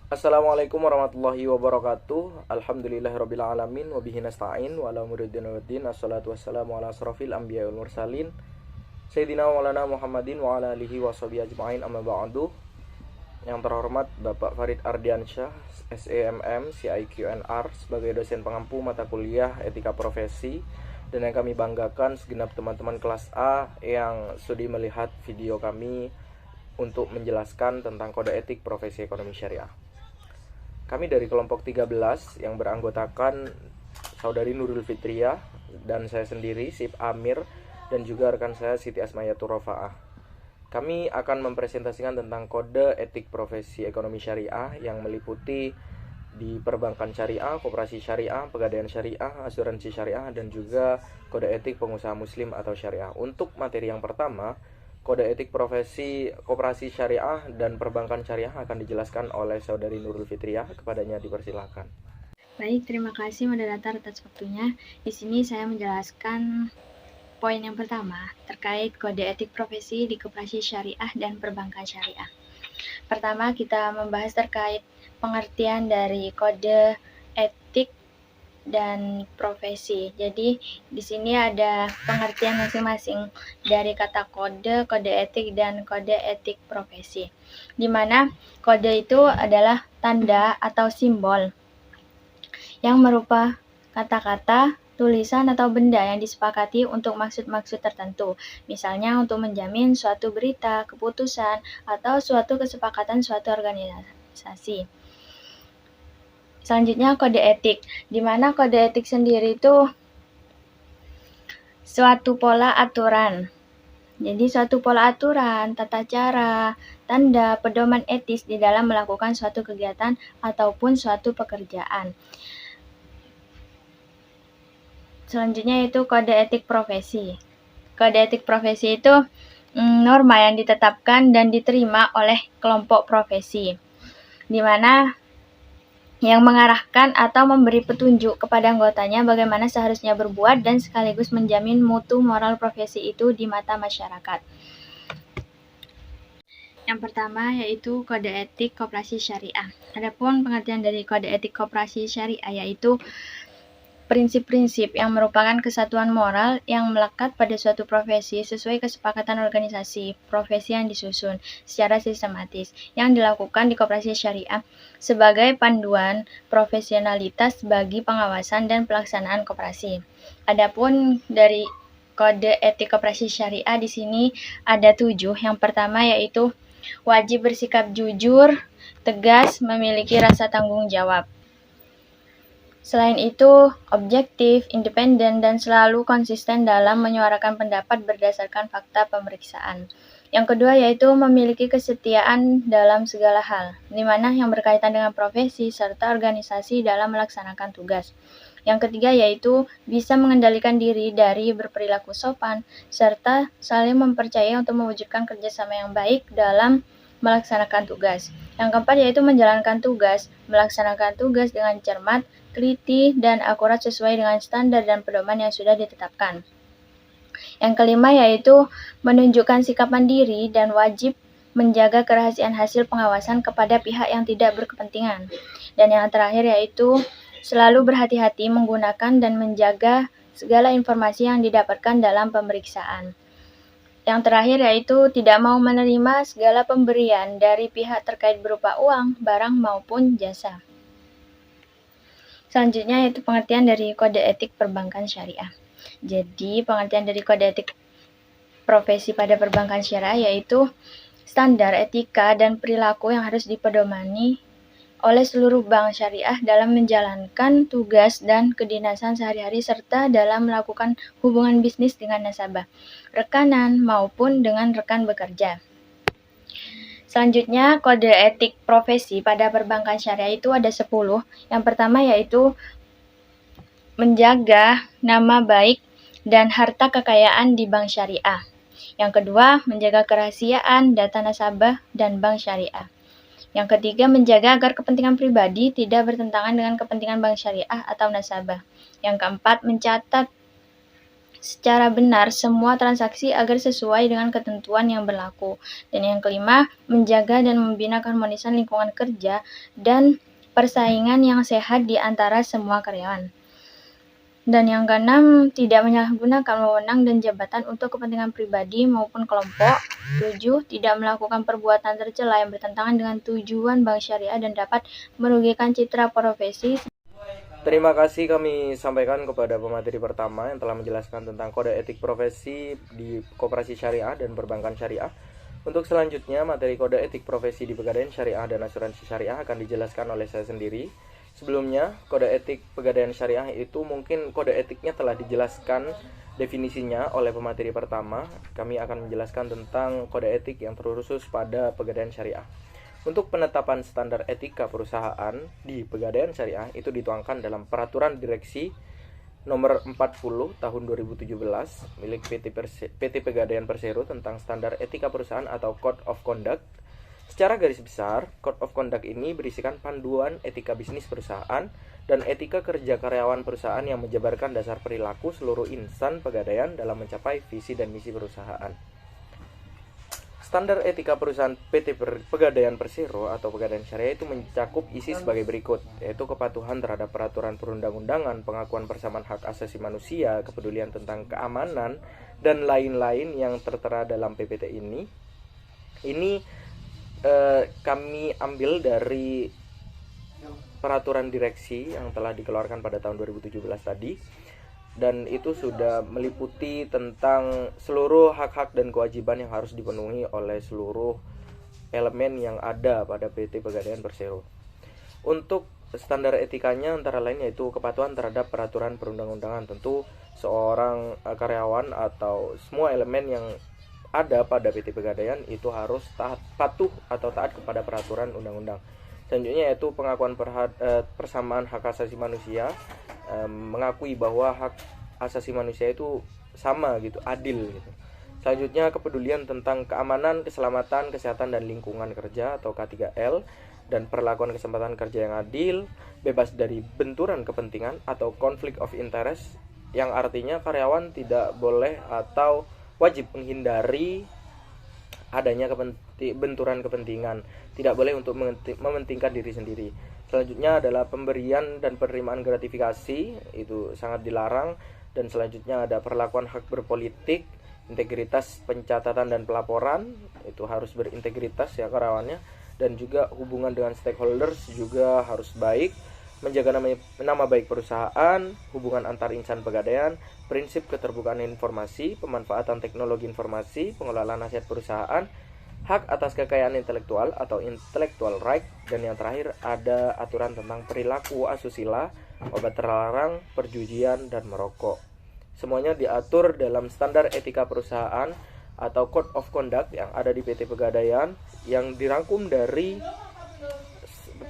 Assalamualaikum warahmatullahi wabarakatuh. Alhamdulillahirabbil alamin wa bihi nasta'in wa ala umuri dunya waddin. Assalatu wassalamu ala asrofil anbiya'i wal mursalin Sayyidina Maulana Muhammadin wa ala alihi wa sahbihi ajma'in, amma ba'du. Yang terhormat Bapak Farid Ardiansyah, SEMM, CIQNR, sebagai dosen pengampu mata kuliah Etika Profesi, dan yang kami banggakan segenap teman-teman kelas A yang sudi melihat video kami untuk menjelaskan tentang kode etik profesi ekonomi syariah. Kami dari kelompok 13 yang beranggotakan Saudari Nurul Fitriah dan saya sendiri, Sip Amir, dan juga rekan saya Siti Asmayatul Rofa'ah. Kami akan mempresentasikan tentang kode etik profesi ekonomi syariah yang meliputi di perbankan syariah, koperasi syariah, pegadaian syariah, asuransi syariah, dan juga kode etik pengusaha muslim atau syariah. Untuk materi yang pertama, kode etik profesi koperasi syariah dan perbankan syariah akan dijelaskan oleh Saudari Nurul Fitriah. Kepadanya dipersilakan. Baik, terima kasih moderator atas waktunya. Di sini saya menjelaskan poin yang pertama terkait kode etik profesi di koperasi syariah dan perbankan syariah. Pertama, kita membahas terkait pengertian dari kode etik dan profesi. Jadi, di sini ada pengertian masing-masing dari kata kode, kode etik, dan kode etik profesi. Di mana kode itu adalah tanda atau simbol yang merupa kata-kata, tulisan, atau benda yang disepakati untuk maksud-maksud tertentu. Misalnya untuk menjamin suatu berita, keputusan, atau suatu kesepakatan suatu organisasi. Selanjutnya kode etik, di mana kode etik sendiri itu suatu pola aturan. Jadi suatu pola aturan, tata cara, tanda, pedoman etis di dalam melakukan suatu kegiatan ataupun suatu pekerjaan. Selanjutnya itu kode etik profesi. Kode etik profesi itu norma yang ditetapkan dan diterima oleh kelompok profesi, di mana yang mengarahkan atau memberi petunjuk kepada anggotanya bagaimana seharusnya berbuat dan sekaligus menjamin mutu moral profesi itu di mata masyarakat. Yang pertama yaitu kode etik koperasi syariah. Adapun pengertian dari kode etik koperasi syariah yaitu prinsip-prinsip yang merupakan kesatuan moral yang melekat pada suatu profesi sesuai kesepakatan organisasi profesi yang disusun secara sistematis yang dilakukan di koperasi syariah sebagai panduan profesionalitas bagi pengawasan dan pelaksanaan koperasi. Adapun dari kode etik koperasi syariah di sini ada 7. Yang pertama yaitu wajib bersikap jujur, tegas, memiliki rasa tanggung jawab. Selain itu, objektif, independen, dan selalu konsisten dalam menyuarakan pendapat berdasarkan fakta pemeriksaan. Yang kedua yaitu memiliki kesetiaan dalam segala hal, di mana yang berkaitan dengan profesi serta organisasi dalam melaksanakan tugas. Yang ketiga yaitu bisa mengendalikan diri dari berperilaku sopan, serta saling mempercayai untuk mewujudkan kerjasama yang baik dalam melaksanakan tugas. Yang keempat yaitu menjalankan tugas, melaksanakan tugas dengan cermat, teliti, dan akurat sesuai dengan standar dan pedoman yang sudah ditetapkan. Yang kelima yaitu menunjukkan sikap mandiri dan wajib menjaga kerahasiaan hasil pengawasan kepada pihak yang tidak berkepentingan. Dan yang terakhir yaitu selalu berhati-hati menggunakan dan menjaga segala informasi yang didapatkan dalam pemeriksaan. Yang terakhir yaitu tidak mau menerima segala pemberian dari pihak terkait berupa uang, barang maupun jasa. Selanjutnya yaitu pengertian dari kode etik perbankan syariah. Jadi pengertian dari kode etik profesi pada perbankan syariah yaitu standar etika dan perilaku yang harus dipedomani oleh seluruh bank syariah dalam menjalankan tugas dan kedinasan sehari-hari serta dalam melakukan hubungan bisnis dengan nasabah, rekanan maupun dengan rekan bekerja. Selanjutnya, kode etik profesi pada perbankan syariah itu ada 10. Yang pertama yaitu menjaga nama baik dan harta kekayaan di bank syariah. Yang kedua, menjaga kerahasiaan data nasabah dan bank syariah. Yang ketiga, menjaga agar kepentingan pribadi tidak bertentangan dengan kepentingan bank syariah atau nasabah. Yang keempat, mencatat secara benar semua transaksi agar sesuai dengan ketentuan yang berlaku. Dan yang kelima, menjaga dan membina keharmonisan lingkungan kerja dan persaingan yang sehat di antara semua karyawan. Dan yang keenam, tidak menyalahgunakan wewenang dan jabatan untuk kepentingan pribadi maupun kelompok. 7. Tidak melakukan perbuatan tercela yang bertentangan dengan tujuan bank syariah dan dapat merugikan citra profesi. Terima kasih kami sampaikan kepada pemateri pertama yang telah menjelaskan tentang kode etik profesi di koperasi syariah dan perbankan syariah. Untuk selanjutnya, materi kode etik profesi di pegadaian syariah dan asuransi syariah akan dijelaskan oleh saya sendiri. Sebelumnya, kode etik pegadaian syariah itu mungkin kode etiknya telah dijelaskan definisinya oleh pemateri pertama. Kami akan menjelaskan tentang kode etik yang terkhusus pada pegadaian syariah. Untuk penetapan standar etika perusahaan di pegadaian syariah itu dituangkan dalam Peraturan Direksi Nomor 40 Tahun 2017 milik PT Pegadaian Persero tentang standar etika perusahaan atau Code of Conduct. Secara garis besar, Code of Conduct ini berisikan panduan etika bisnis perusahaan dan etika kerja karyawan perusahaan yang menjabarkan dasar perilaku seluruh insan pegadaian dalam mencapai visi dan misi perusahaan. Standar etika perusahaan PT Pegadaian Persero atau Pegadaian Syariah itu mencakup isi sebagai berikut, yaitu kepatuhan terhadap peraturan perundang-undangan, pengakuan persamaan hak asasi manusia, kepedulian tentang keamanan, dan lain-lain yang tertera dalam PPT ini. Ini kami ambil dari peraturan direksi yang telah dikeluarkan pada tahun 2017 tadi. Dan itu sudah meliputi tentang seluruh hak-hak dan kewajiban yang harus dipenuhi oleh seluruh elemen yang ada pada PT Pegadaian Persero. Untuk standar etikanya antara lain yaitu kepatuhan terhadap peraturan perundang-undangan. Tentu seorang karyawan atau semua elemen yang ada pada PT Pegadaian itu harus patuh atau taat kepada peraturan undang-undang. Selanjutnya yaitu pengakuan persamaan hak asasi manusia, mengakui bahwa hak asasi manusia itu sama gitu, adil gitu. Selanjutnya kepedulian tentang keamanan, keselamatan, kesehatan dan lingkungan kerja atau K3L dan perlakuan kesempatan kerja yang adil, bebas dari benturan kepentingan atau conflict of interest, yang artinya karyawan tidak boleh atau wajib menghindari adanya benturan kepentingan, tidak boleh untuk mementingkan diri sendiri. Selanjutnya adalah pemberian dan penerimaan gratifikasi, itu sangat dilarang. Dan selanjutnya ada perlakuan hak berpolitik, integritas pencatatan dan pelaporan, itu harus berintegritas ya karyawannya. Dan juga hubungan dengan stakeholders juga harus baik, menjaga nama baik perusahaan, hubungan antar insan pegadaian, prinsip keterbukaan informasi, pemanfaatan teknologi informasi, pengelolaan aset perusahaan, hak atas kekayaan intelektual atau intellectual right, dan yang terakhir ada aturan tentang perilaku asusila, obat terlarang, perjudian, dan merokok. Semuanya diatur dalam standar etika perusahaan atau Code of Conduct yang ada di PT Pegadaian yang dirangkum dari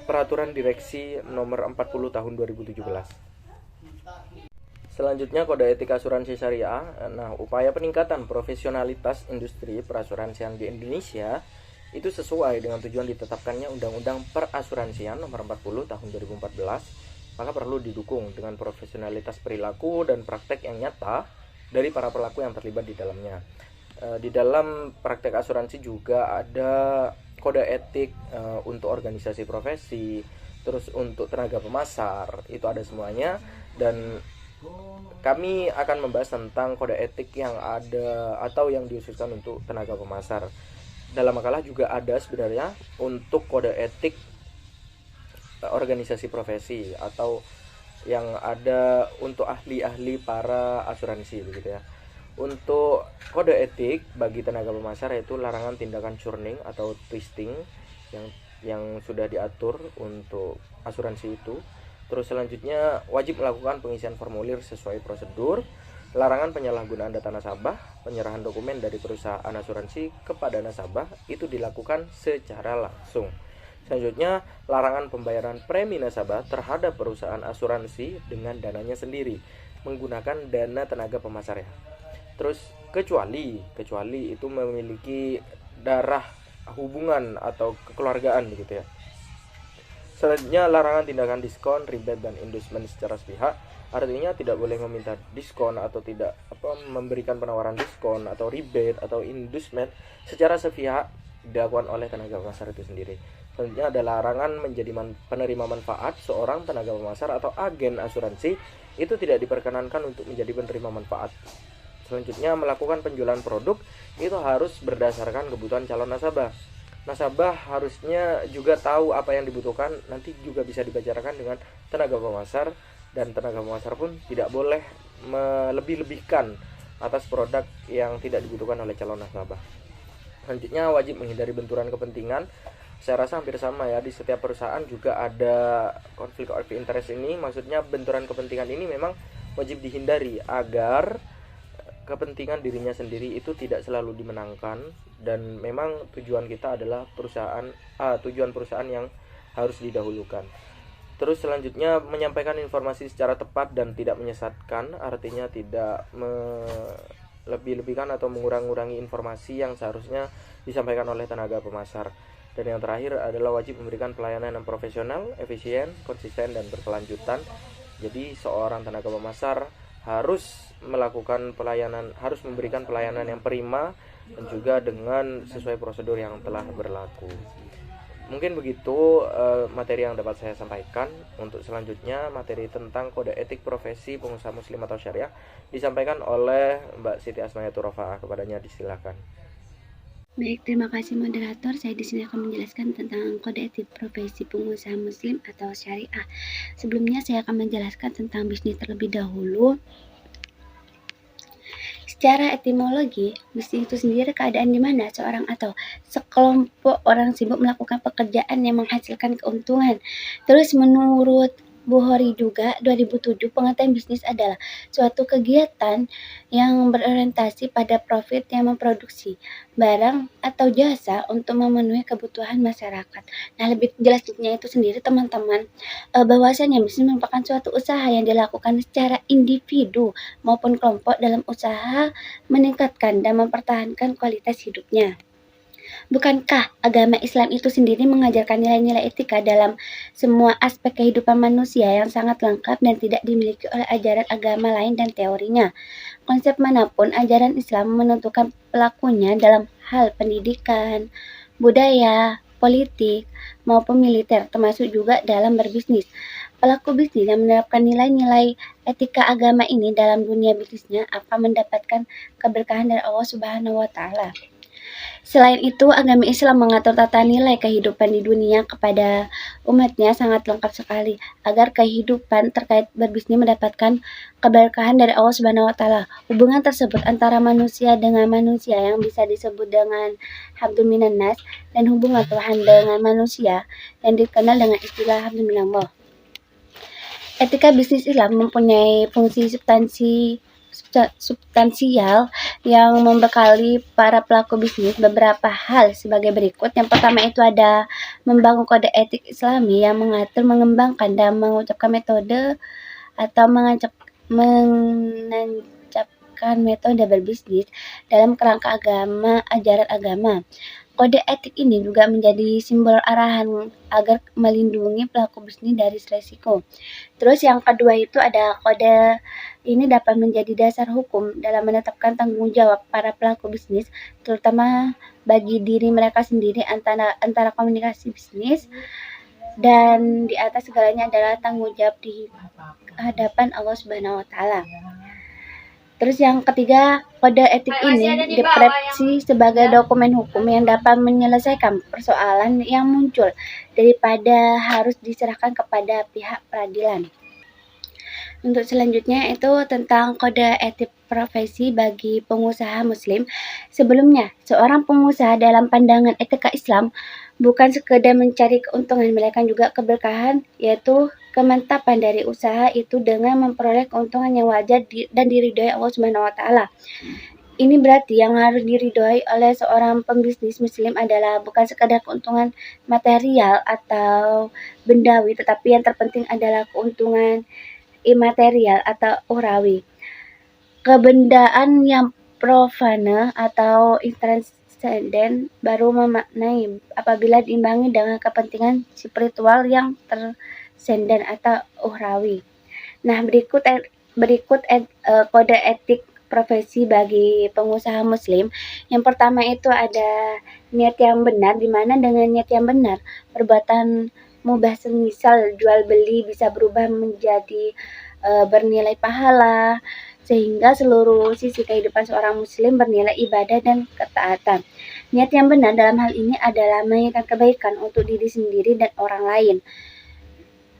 Peraturan Direksi Nomor 40 Tahun 2017. Selanjutnya kode etik asuransi syariah. Nah, upaya peningkatan profesionalitas industri perasuransian di Indonesia itu sesuai dengan tujuan ditetapkannya Undang-Undang Perasuransian Nomor 40 Tahun 2014, maka perlu didukung dengan profesionalitas perilaku dan praktek yang nyata dari para pelaku yang terlibat di dalamnya. Di dalam praktek asuransi juga ada kode etik untuk organisasi profesi, terus untuk tenaga pemasar, itu ada semuanya. Dan kami akan membahas tentang kode etik yang ada atau yang diususkan untuk tenaga pemasar. Dalam makalah juga ada sebenarnya untuk kode etik organisasi profesi atau yang ada untuk ahli-ahli para asuransi begitu ya. Untuk kode etik bagi tenaga pemasar yaitu larangan tindakan churning atau twisting yang sudah diatur untuk asuransi itu. Terus selanjutnya wajib melakukan pengisian formulir sesuai prosedur, larangan penyalahgunaan data nasabah, penyerahan dokumen dari perusahaan asuransi kepada nasabah itu dilakukan secara langsung. Selanjutnya larangan pembayaran premi nasabah terhadap perusahaan asuransi dengan dananya sendiri, menggunakan dana tenaga pemasar ya. Terus kecuali itu memiliki darah hubungan atau kekeluargaan begitu ya. Selanjutnya, larangan tindakan diskon, rebate, dan inducement secara sepihak. Artinya tidak boleh meminta diskon atau tidak memberikan penawaran diskon atau rebate atau inducement secara sepihak dilakukan oleh tenaga pemasar itu sendiri. Selanjutnya ada larangan menjadi penerima manfaat. Seorang tenaga pemasar atau agen asuransi itu tidak diperkenankan untuk menjadi penerima manfaat. Selanjutnya, melakukan penjualan produk itu harus berdasarkan kebutuhan calon nasabah. Nasabah harusnya juga tahu apa yang dibutuhkan, nanti juga bisa dibicarakan dengan tenaga pemasar, dan tenaga pemasar pun tidak boleh melebih-lebihkan atas produk yang tidak dibutuhkan oleh calon nasabah. Selanjutnya, wajib menghindari benturan kepentingan. Saya rasa hampir sama ya, di setiap perusahaan juga ada konflik of interest ini. Maksudnya benturan kepentingan ini memang wajib dihindari agar kepentingan dirinya sendiri itu tidak selalu dimenangkan, dan memang tujuan kita adalah tujuan perusahaan yang harus didahulukan. Terus selanjutnya, menyampaikan informasi secara tepat dan tidak menyesatkan, artinya tidak melebih-lebihkan atau mengurangi informasi yang seharusnya disampaikan oleh tenaga pemasar. Dan yang terakhir adalah wajib memberikan pelayanan yang profesional, efisien, konsisten, dan berkelanjutan. Jadi seorang tenaga pemasar harus memberikan pelayanan yang prima dan juga dengan sesuai prosedur yang telah berlaku. Mungkin begitu materi yang dapat saya sampaikan. Untuk selanjutnya, materi tentang kode etik profesi pengusaha muslim atau syariah disampaikan oleh Mbak Siti Asmayatul Rofa'ah. Kepadanya disilakan. Baik, terima kasih moderator. Saya di sini akan menjelaskan tentang kode etik profesi pengusaha muslim atau syariah. Sebelumnya saya akan menjelaskan tentang bisnis terlebih dahulu. Secara etimologi, bisnis itu sendiri keadaan di mana seorang atau sekelompok orang sibuk melakukan pekerjaan yang menghasilkan keuntungan. Terus menurut Bukhari juga 2007, pengertian bisnis adalah suatu kegiatan yang berorientasi pada profit yang memproduksi barang atau jasa untuk memenuhi kebutuhan masyarakat. Nah, lebih jelasnya itu sendiri teman-teman, bahwasanya bisnis merupakan suatu usaha yang dilakukan secara individu maupun kelompok dalam usaha meningkatkan dan mempertahankan kualitas hidupnya. Bukankah agama Islam itu sendiri mengajarkan nilai-nilai etika dalam semua aspek kehidupan manusia yang sangat lengkap dan tidak dimiliki oleh ajaran agama lain dan teorinya? Konsep manapun ajaran Islam menentukan pelakunya dalam hal pendidikan, budaya, politik, maupun militer, termasuk juga dalam berbisnis. Pelaku bisnis yang menerapkan nilai-nilai etika agama ini dalam dunia bisnisnya akan mendapatkan keberkahan dari Allah Subhanahu wa Ta'ala. Selain itu, agama Islam mengatur tata nilai kehidupan di dunia kepada umatnya sangat lengkap sekali, agar kehidupan terkait berbisnis mendapatkan keberkahan dari Allah Subhanahu wa Ta'ala. Hubungan tersebut antara manusia dengan manusia yang bisa disebut dengan hablum minan nas, dan hubungan Tuhan dengan manusia yang dikenal dengan istilah hablum minallah. Etika bisnis Islam mempunyai fungsi substansial yang membekali para pelaku bisnis beberapa hal sebagai berikut. Yang pertama itu ada membangun kode etik Islami yang mengatur, mengembangkan, dan mengucapkan metode atau menancapkan metode berbisnis dalam kerangka ajaran agama. Kode etik ini juga menjadi simbol arahan agar melindungi pelaku bisnis dari resiko. Terus yang kedua itu ada kode ini dapat menjadi dasar hukum dalam menetapkan tanggung jawab para pelaku bisnis, terutama bagi diri mereka sendiri antara komunikasi bisnis, dan di atas segalanya adalah tanggung jawab di hadapan Allah Subhanahu wa Ta'ala. Terus yang ketiga, kode etik ini dipersepsi sebagai dokumen hukum yang dapat menyelesaikan persoalan yang muncul daripada harus diserahkan kepada pihak peradilan. Untuk selanjutnya itu tentang kode etik profesi bagi pengusaha muslim. Sebelumnya, seorang pengusaha dalam pandangan etika Islam bukan sekedar mencari keuntungan, melainkan juga keberkahan, yaitu kemantapan dari usaha itu dengan memperoleh keuntungan yang wajar dan diridhoi Allah Subhanahu wa Ta'ala. Ini berarti yang harus diridhoi oleh seorang pembisnis muslim adalah bukan sekadar keuntungan material atau bendawi, tetapi yang terpenting adalah keuntungan imaterial atau ukhrawi. Kebendaan yang profana atau transenden baru memaknai apabila diimbangi dengan kepentingan spiritual yang transenden atau ukhrawi. Nah, berikut kode etik profesi bagi pengusaha muslim. Yang pertama itu ada niat yang benar, di mana dengan niat yang benar, perbuatan mubah semisal jual beli bisa berubah menjadi bernilai pahala, sehingga seluruh sisi kehidupan seorang muslim bernilai ibadah dan ketaatan. Niat yang benar dalam hal ini adalah menginginkan kebaikan untuk diri sendiri dan orang lain.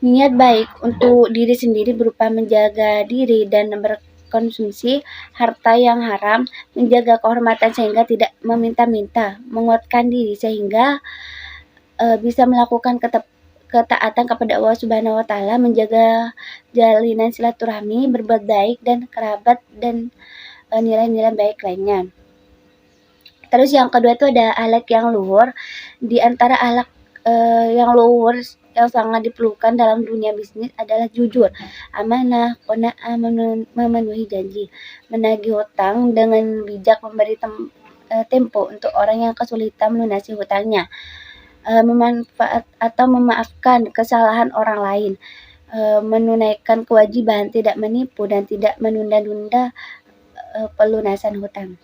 Niat baik untuk diri sendiri berupa menjaga diri dan berkonsumsi harta yang haram, menjaga kehormatan sehingga tidak meminta-minta, menguatkan diri sehingga bisa melakukan ketaatan kepada Allah Subhanahu wa Ta'ala, menjaga jalinan silaturahmi, berbuat baik dan kerabat dan nilai-nilai baik lainnya. Terus yang kedua itu ada akhlak yang luhur. Di antara akhlak yang luhur yang sangat diperlukan dalam dunia bisnis adalah jujur, amanah, qanaah, memenuhi janji, menagih hutang dengan bijak, memberi tempo untuk orang yang kesulitan melunasi hutangnya, memanfaat atau memaafkan kesalahan orang lain, menunaikan kewajiban, tidak menipu dan tidak menunda-nunda pelunasan hutang.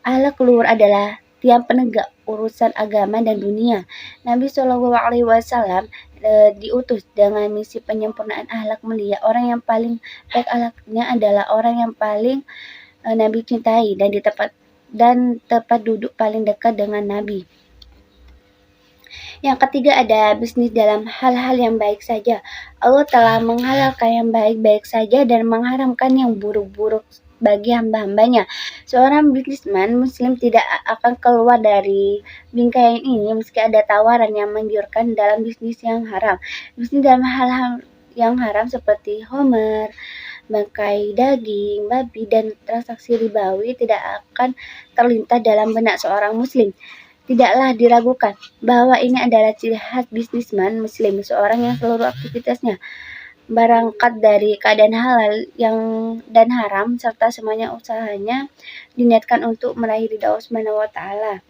Akhlak luhur adalah tiang penegak urusan agama dan dunia. Nabi Shallallahu Alaihi Wasallam diutus dengan misi penyempurnaan akhlak mulia. Orang yang paling baik akhlaknya adalah orang yang paling Nabi cintai dan tepat duduk paling dekat dengan Nabi. Yang ketiga ada bisnis dalam hal-hal yang baik saja. Allah telah menghalalkan yang baik-baik saja dan mengharamkan yang buruk-buruk bagi hamba-hambanya. Seorang bisnisman muslim tidak akan keluar dari bingkai ini meski ada tawaran yang menggiurkan dalam bisnis yang haram. Bisnis dalam hal-hal yang haram seperti homer, bangkai daging, babi, dan transaksi ribawi tidak akan terlintas dalam benak seorang muslim. Tidaklah diragukan bahwa ini adalah ciri khas bisnisman muslim, seorang yang seluruh aktivitasnya berangkat dari keadaan halal dan haram, serta semuanya usahanya diniatkan untuk meraih ridha Allah Subhanahu wa Ta'ala.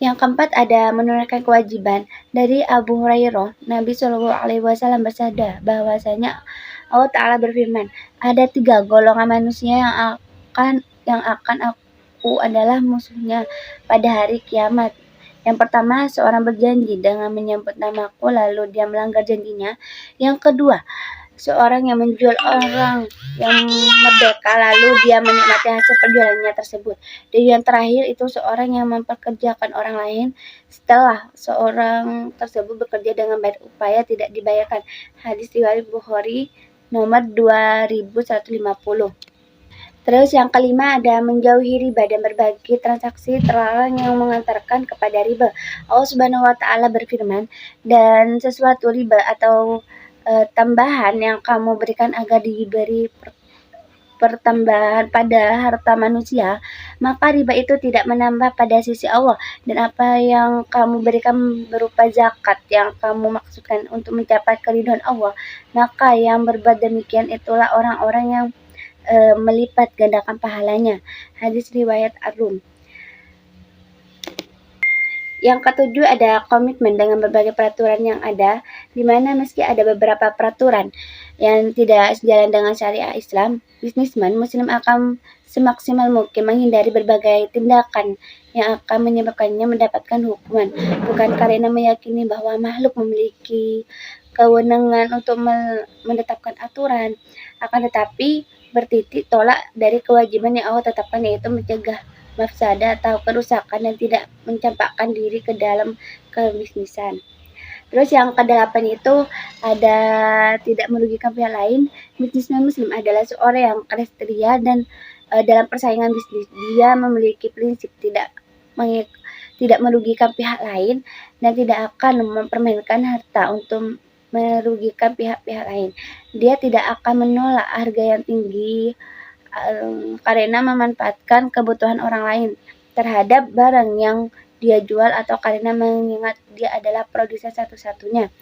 Yang keempat ada menunaikan kewajiban. Dari Abu Hurairah, Nabi Shallallahu Alaihi Wasallam bersabda bahwasanya Allah Ta'ala berfirman, ada 3 golongan manusia yang akan aku adalah musuhnya pada hari kiamat. Yang pertama, seorang berjanji dengan menyebut namaku lalu dia melanggar janjinya. Yang kedua, seorang yang menjual orang yang merdeka lalu dia menikmati hasil penjualannya tersebut. Dan yang terakhir itu seorang yang mempekerjakan orang lain setelah seorang tersebut bekerja dengan baik upaya tidak dibayarkan. Hadis riwayat Bukhari nomor 2150. Terus yang kelima ada menjauhi riba dan berbagi transaksi terlarang yang mengantarkan kepada riba. Allah Subhanahu wa Ta'ala berfirman, dan sesuatu riba atau tambahan yang kamu berikan agar diberi pertambahan pada harta manusia, maka riba itu tidak menambah pada sisi Allah, dan apa yang kamu berikan berupa zakat yang kamu maksudkan untuk mencapai keridhaan Allah, maka yang berbuat demikian itulah orang-orang yang melipat gandakan pahalanya. Hadis riwayat Ar-Rum. Yang ketujuh ada komitmen dengan berbagai peraturan yang ada, di mana meski ada beberapa peraturan yang tidak sejalan dengan syariah Islam, bisnisman muslim akan semaksimal mungkin menghindari berbagai tindakan yang akan menyebabkannya mendapatkan hukuman, bukan karena meyakini bahwa makhluk memiliki kewenangan untuk menetapkan aturan, akan tetapi bertitik tolak dari kewajiban yang Allah tetapkan, yaitu mencegah mafsadah atau kerusakan dan tidak mencampakkan diri ke dalam kebisnisan. Terus yang ke-8 itu ada tidak merugikan pihak lain. Bisnismen muslim adalah seorang yang keras setia dan dalam persaingan bisnis dia memiliki prinsip tidak merugikan pihak lain dan tidak akan mempermainkan harta untuk merugikan pihak-pihak lain. Dia tidak akan menolak harga yang tinggi karena memanfaatkan kebutuhan orang lain terhadap barang yang dia jual atau karena mengingat dia adalah produser satu-satunya.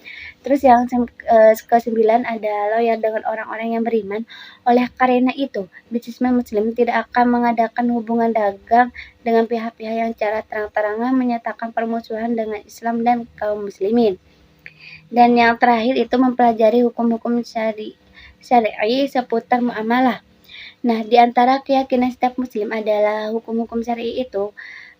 Terus yang ke-9 adalah lawyer dengan orang-orang yang beriman. Oleh karena itu, bisnismen muslim tidak akan mengadakan hubungan dagang dengan pihak-pihak yang secara terang-terangan menyatakan permusuhan dengan Islam dan kaum muslimin. Dan yang terakhir itu mempelajari hukum-hukum syar'i seputar muamalah. Nah, di antara keyakinan setiap muslim adalah hukum-hukum syar'i itu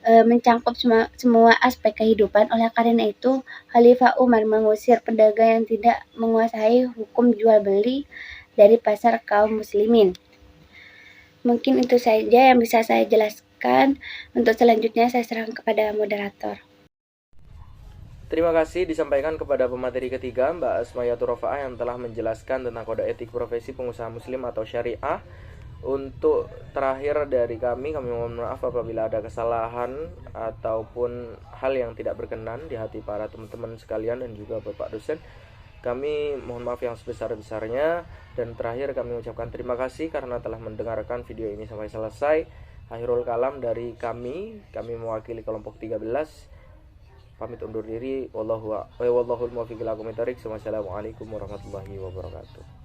mencangkup semua aspek kehidupan. Oleh karena itu, Khalifah Umar mengusir pedagang yang tidak menguasai hukum jual beli dari pasar kaum muslimin. Mungkin itu saja yang bisa saya jelaskan. Untuk selanjutnya saya serahkan kepada moderator. Terima kasih disampaikan kepada pemateri ketiga Mbak Asmayatul Rofa'ah yang telah menjelaskan tentang kode etik profesi pengusaha muslim atau syariah. Untuk terakhir dari kami mohon maaf apabila ada kesalahan ataupun hal yang tidak berkenan di hati para teman-teman sekalian dan juga Bapak dosen. Kami mohon maaf yang sebesar-besarnya. Dan terakhir kami ucapkan terima kasih karena telah mendengarkan video ini sampai selesai. Akhirul kalam dari kami mewakili kelompok 13 pamit undur diri. Wallahul muwaffiq ila aqwamit thoriq. Wassalamualaikum warahmatullahi wabarakatuh.